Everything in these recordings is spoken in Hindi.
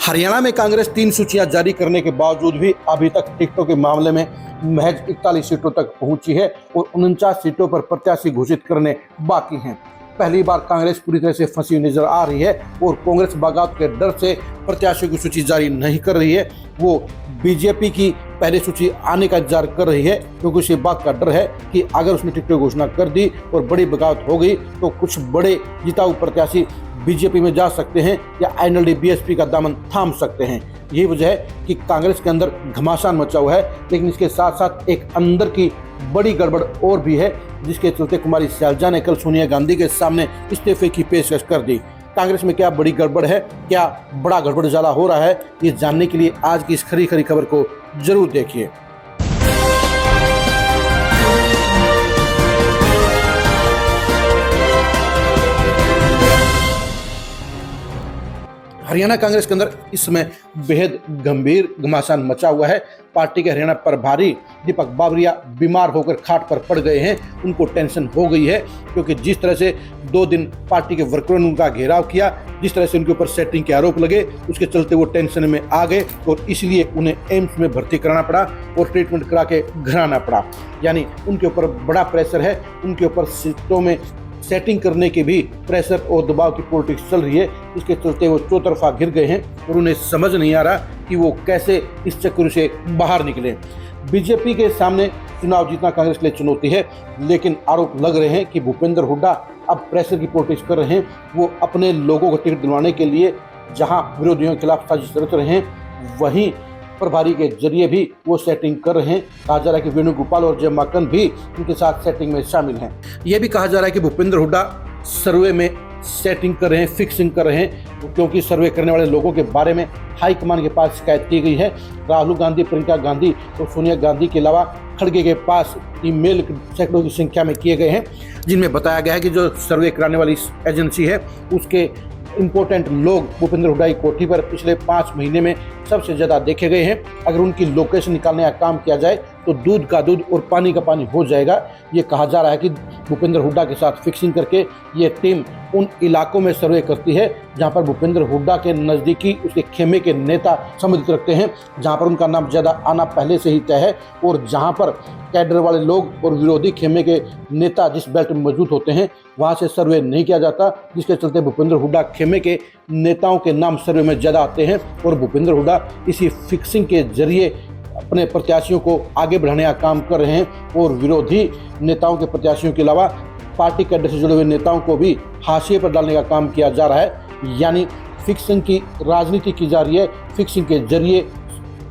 हरियाणा में कांग्रेस 3 सूचियां जारी करने के बावजूद भी अभी तक टिकटों के मामले में महज 41 सीटों तक पहुंची है और 49 सीटों पर प्रत्याशी घोषित करने बाकी हैं। पहली बार कांग्रेस पूरी तरह से फंसी नजर आ रही है और कांग्रेस बगावत के डर से प्रत्याशियों की सूची जारी नहीं कर रही है। वो बीजेपी की पहली सूची आने का इंतजार कर रही है, क्योंकि उसी बात का डर है कि अगर उसने टिकटों की घोषणा कर दी और बड़ी बगावत हो गई तो कुछ बड़े जिताऊ प्रत्याशी बीजेपी में जा सकते हैं या एनएलडी बीएसपी का दामन थाम सकते हैं। यही वजह है कि कांग्रेस के अंदर घमासान मचा हुआ है, लेकिन इसके साथ साथ एक अंदर की बड़ी गड़बड़ और भी है, जिसके चलते कुमारी सैलजा ने कल सोनिया गांधी के सामने इस्तीफे की पेशकश कर दी। कांग्रेस में क्या बड़ी गड़बड़ है, क्या बड़ा गड़बड़ ज्यादा हो रहा है, ये जानने के लिए आज की इस खरी खरी खबर को जरूर देखिए। हरियाणा कांग्रेस के अंदर इस समय बेहद गंभीर घमासान मचा हुआ है। पार्टी के हरियाणा प्रभारी दीपक बाबरिया बीमार होकर खाट पर पड़ गए हैं। उनको टेंशन हो गई है, क्योंकि जिस तरह से 2 दिन पार्टी के वर्करों ने उनका घेराव किया, जिस तरह से उनके ऊपर सेटिंग के आरोप लगे, उसके चलते वो टेंशन में आ गए और इसलिए उन्हें एम्स में भर्ती कराना पड़ा और ट्रीटमेंट करा के घर आना पड़ा। यानी उनके ऊपर बड़ा प्रेशर है, उनके ऊपर सीटों में सेटिंग करने के भी प्रेशर और दबाव की पॉलिटिक्स चल रही है। इसके चलते वो चौतरफा घिर गए हैं और उन्हें समझ नहीं आ रहा कि वो कैसे इस चक्कर से बाहर निकले। बीजेपी के सामने चुनाव जीतना कांग्रेस के लिए चुनौती है, लेकिन आरोप लग रहे हैं कि भूपेंद्र हुड्डा अब प्रेशर की पॉलिटिक्स कर रहे हैं। वो अपने लोगों को टिकट दिलवाने के लिए जहां विरोधियों के खिलाफ साजिश रच रहे हैं, वहीं प्रभारी के जरिए भी वो सेटिंग कर रहे हैं। कहा जा रहा है कि वेणुगोपाल और जय माकन भी उनके साथ सेटिंग में शामिल हैं। यह भी कहा जा रहा है कि भूपेंद्र हुड्डा सर्वे में सेटिंग कर रहे हैं, फिक्सिंग कर रहे हैं, क्योंकि सर्वे करने वाले लोगों के बारे में हाईकमान के पास शिकायत की गई है। राहुल गांधी, प्रियंका गांधी और सोनिया गांधी के अलावा खड़गे के पास ईमेल सैकड़ों की संख्या में किए गए हैं, जिनमें बताया गया है कि जो सर्वे कराने वाली एजेंसी है उसके इंपॉर्टेंट लोग भूपेंद्र हुड्डा की कोठी पर पिछले 5 महीने में सबसे ज्यादा देखे गए हैं। अगर उनकी लोकेशन निकालने का काम किया जाए तो दूध का दूध और पानी का पानी हो जाएगा। ये कहा जा रहा है कि भूपेंद्र हुड्डा के साथ फिक्सिंग करके ये टीम उन इलाकों में सर्वे करती है जहां पर भूपेंद्र हुड्डा के नज़दीकी उसके खेमे के नेता संबंधित रखते हैं, जहां पर उनका नाम ज़्यादा आना पहले से ही तय है और जहां पर कैडर वाले लोग और विरोधी खेमे के नेता जिस बेल्ट में मौजूद होते हैं वहां से सर्वे नहीं किया जाता, जिसके चलते भूपेंद्र हुड्डा खेमे के नेताओं के नाम सर्वे में ज़्यादा आते हैं और भूपेंद्र हुड्डा इसी फिक्सिंग के जरिए अपने प्रत्याशियों को आगे बढ़ाने का काम कर रहे हैं और विरोधी नेताओं के प्रत्याशियों के अलावा पार्टी कैडर से जुड़े हुए नेताओं को भी हाशिए पर डालने का काम किया जा रहा है। यानी फिक्सिंग की राजनीति की जा रही है, फिक्सिंग के जरिए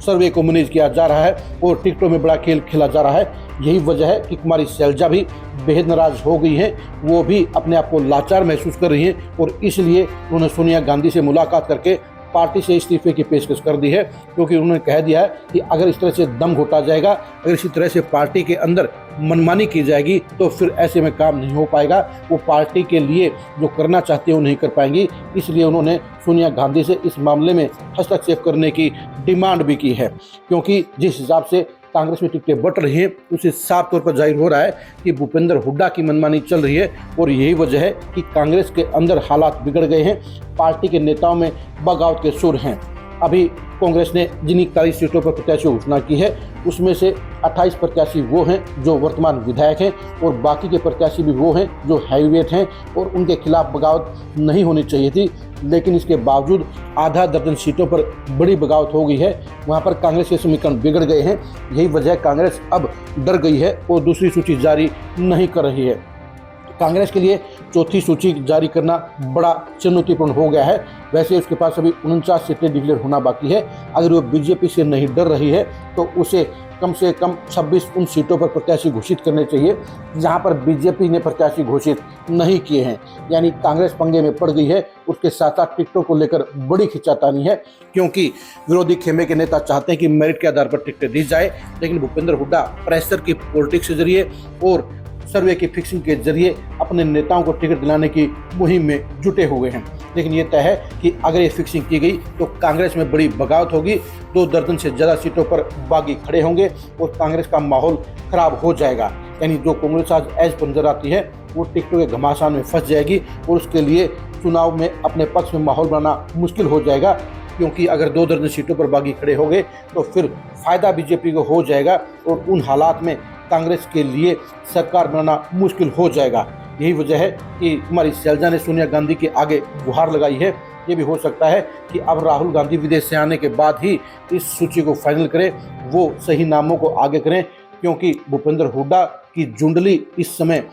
सर्वे को मैनेज किया जा रहा है और टिकटों में बड़ा खेल खेला जा रहा है। यही वजह है कि कुमारी सैलजा भी बेहद नाराज हो गई हैं। वो भी अपने आप को लाचार महसूस कर रही हैं और इसलिए उन्होंने सोनिया गांधी से मुलाकात करके पार्टी से इस्तीफे की पेशकश कर दी है, क्योंकि उन्होंने कह दिया है कि अगर इस तरह से दम घोटा जाएगा, अगर इसी तरह से पार्टी के अंदर मनमानी की जाएगी तो फिर ऐसे में काम नहीं हो पाएगा। वो पार्टी के लिए जो करना चाहते हैं वो नहीं कर पाएंगी। इसलिए उन्होंने सोनिया गांधी से इस मामले में हस्तक्षेप करने की डिमांड भी की है, क्योंकि जिस हिसाब से कांग्रेस में टिकटें बट रही हैं उससे साफ तौर पर जाहिर हो रहा है कि भूपेंद्र हुड्डा की मनमानी चल रही है और यही वजह है कि कांग्रेस के अंदर हालात बिगड़ गए हैं। पार्टी के नेताओं में बगावत के सुर हैं। अभी कांग्रेस ने जिन 41 सीटों पर प्रत्याशी घोषणा की है उसमें से 28 प्रत्याशी वो हैं जो वर्तमान विधायक हैं और बाकी के प्रत्याशी भी वो हैं जो हैवीवेट हैं और उनके खिलाफ बगावत नहीं होनी चाहिए थी, लेकिन इसके बावजूद आधा दर्जन सीटों पर बड़ी बगावत हो गई है। वहाँ पर कांग्रेस के समीकरण बिगड़ गए हैं। यही वजह कांग्रेस अब डर गई है और दूसरी सूची जारी नहीं कर रही है। कांग्रेस के लिए चौथी सूची जारी करना बड़ा चुनौतीपूर्ण हो गया है। वैसे उसके पास अभी 49 सीटें डिक्लेयर होना बाकी है। अगर वो बीजेपी से नहीं डर रही है तो उसे कम से कम 26 उन सीटों पर प्रत्याशी घोषित करने चाहिए जहां पर बीजेपी ने प्रत्याशी घोषित नहीं किए हैं। यानी कांग्रेस पंगे में पड़ गई है। उसके साथ साथ टिकटों को लेकर बड़ी खिंचातानी है, क्योंकि विरोधी खेमे के नेता चाहते हैं कि मेरिट के आधार पर टिकटें दी जाए, लेकिन भूपेंद्र हुड्डा प्रेशर की पॉलिटिक्स के जरिए और सर्वे की फिक्सिंग के जरिए अपने नेताओं को टिकट दिलाने की मुहिम में जुटे हुए हैं। लेकिन ये तय है कि अगर ये फिक्सिंग की गई तो कांग्रेस में बड़ी बगावत होगी, 2 दर्जन से ज़्यादा सीटों पर बागी खड़े होंगे और कांग्रेस का माहौल खराब हो जाएगा। यानी जो कांग्रेस आज एज पर नजर आती है वो टिकटों के घमासान में फंस जाएगी और उसके लिए चुनाव में अपने पक्ष में माहौल बनाना मुश्किल हो जाएगा। क्योंकि अगर 2 दर्जन सीटों पर बागी खड़े हो गए तो फिर फायदा बीजेपी को हो जाएगा और उन हालात में कांग्रेस के लिए सरकार बनाना मुश्किल हो जाएगा। यही वजह है कि कुमारी शैलजा ने सोनिया गांधी के आगे गुहार लगाई है। ये भी हो सकता है कि अब राहुल गांधी विदेश से आने के बाद ही इस सूची को फाइनल करें, वो सही नामों को आगे करें, क्योंकि भूपेंद्र हुड्डा की जुंडली इस समय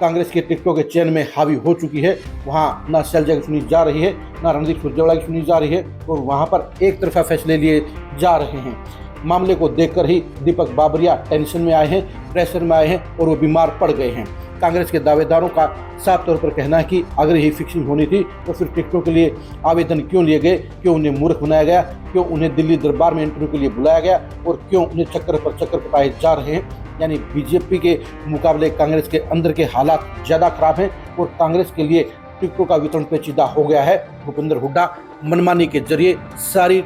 कांग्रेस के टिकटों के चयन में हावी हो चुकी है। वहाँ ना शैलजा की सुनी जा रही है, ना रणदीप सुरजेवाला की सुनी जा रही है, और वहाँ पर एक तरफा फैसले लिए जा रहे हैं। मामले को देखकर ही दीपक बाबरिया टेंशन में आए हैं, प्रेशर में आए हैं और वो बीमार पड़ गए हैं। कांग्रेस के दावेदारों का साफ तौर पर कहना है कि अगर यही फिक्सिंग होनी थी तो फिर टिकटों के लिए आवेदन क्यों लिए गए, क्यों उन्हें मूर्ख बनाया गया, क्यों उन्हें दिल्ली दरबार में इंटरव्यू के लिए बुलाया गया और क्यों उन्हें चक्कर पर चक्कर कटाए जा रहे हैं। यानी बीजेपी के मुकाबले कांग्रेस के अंदर के हालात ज़्यादा खराब हैं और कांग्रेस के लिए टिकटों का वितरण पेचीदा हो गया है। भूपेंद्र हुड्डा मनमानी के जरिए सारी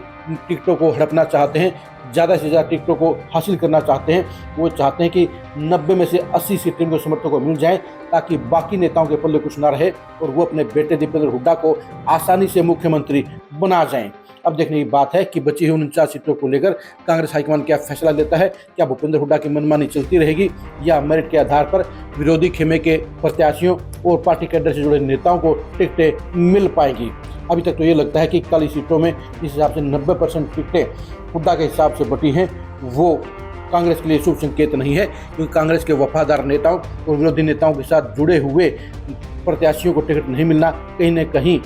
टिकटों को हड़पना चाहते हैं, ज़्यादा से ज़्यादा टिकटों को हासिल करना चाहते हैं। वो चाहते हैं कि 90 में से 80 सीटें उनके समर्थकों को मिल जाएं, ताकि बाकी नेताओं के पल्ले कुछ ना रहे और वो अपने बेटे दीपेंद्र हुड्डा को आसानी से मुख्यमंत्री बना जाएं। अब देखने की बात है कि बची हुई 49 सीटों को लेकर कांग्रेस हाईकमान क्या फैसला लेता है। क्या भूपेंद्र हुड्डा की मनमानी चलती रहेगी या मेरिट के आधार पर विरोधी खेमे के प्रत्याशियों और पार्टी कैडर से जुड़े नेताओं को टिकटें मिल पाएंगी। अभी तक तो ये लगता है कि 41 सीटों में जिस हिसाब से 90% टिकटें हुड्डा के हिसाब से बटी हैं, वो कांग्रेस के लिए शुभ संकेत नहीं है, क्योंकि कांग्रेस के वफादार नेताओं और विरोधी नेताओं के साथ जुड़े हुए प्रत्याशियों को टिकट नहीं मिलना कहीं न कहीं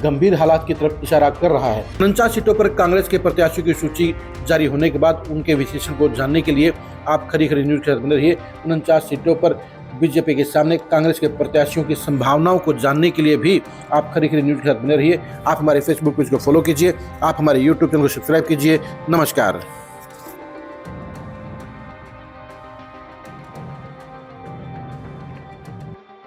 गंभीर हालात की तरफ इशारा कर रहा है। 49 सीटों पर कांग्रेस के प्रत्याशियों की सूची जारी होने के बाद उनके विश्लेषण को जानने के लिए आप खरी खरी न्यूज के साथ बने रहिए। 49 सीटों पर बीजेपी के सामने कांग्रेस के प्रत्याशियों की संभावनाओं को जानने के लिए भी आप खरी खरी न्यूज के साथ बने रहिए। आप हमारे फेसबुक पेज को फॉलो कीजिए, आप हमारे यूट्यूब चैनल को सब्सक्राइब कीजिए। नमस्कार।